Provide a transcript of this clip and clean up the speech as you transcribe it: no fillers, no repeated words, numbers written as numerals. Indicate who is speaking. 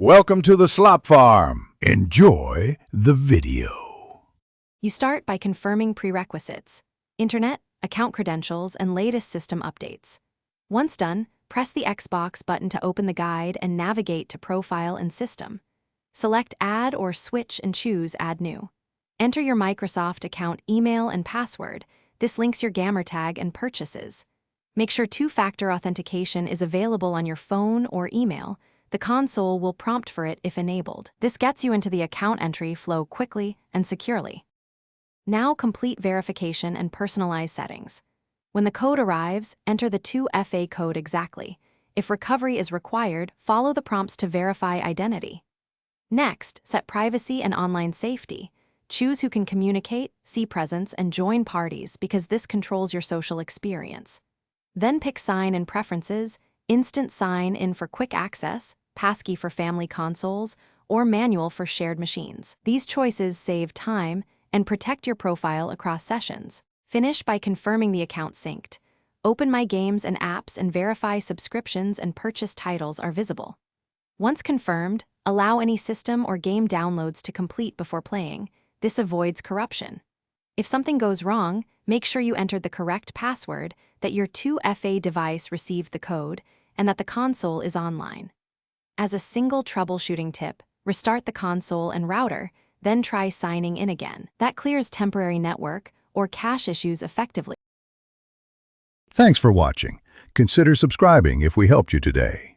Speaker 1: Welcome to the Slop Farm. Enjoy the video.
Speaker 2: You start by confirming prerequisites: internet, account credentials, and latest system updates. Once done, press the Xbox button to open the guide and navigate to Profile and System. Select Add or Switch and choose Add New. Enter your Microsoft account email and password. This links your gamer tag and purchases. Make sure two-factor authentication is available on your phone or email. The console will prompt for it if enabled. This gets you into the account entry flow quickly and securely. Now complete verification and personalize settings. When the code arrives, enter the 2FA code exactly. If recovery is required, follow the prompts to verify identity. Next, set privacy and online safety. Choose who can communicate, see presence, and join parties because this controls your social experience. Then pick Sign in Preferences, Instant Sign in for quick access, Passkey for family consoles, or Manual for shared machines. These choices save time and protect your profile across sessions. Finish by confirming the account synced. Open My Games and Apps and verify subscriptions and purchase titles are visible. Once confirmed, allow any system or game downloads to complete before playing. This avoids corruption. If something goes wrong, make sure you entered the correct password, that your 2FA device received the code, and that the console is online. As a single troubleshooting tip, restart the console and router, then try signing in again. That clears temporary network or cache issues effectively.
Speaker 1: Thanks for watching. Consider subscribing if we helped you today.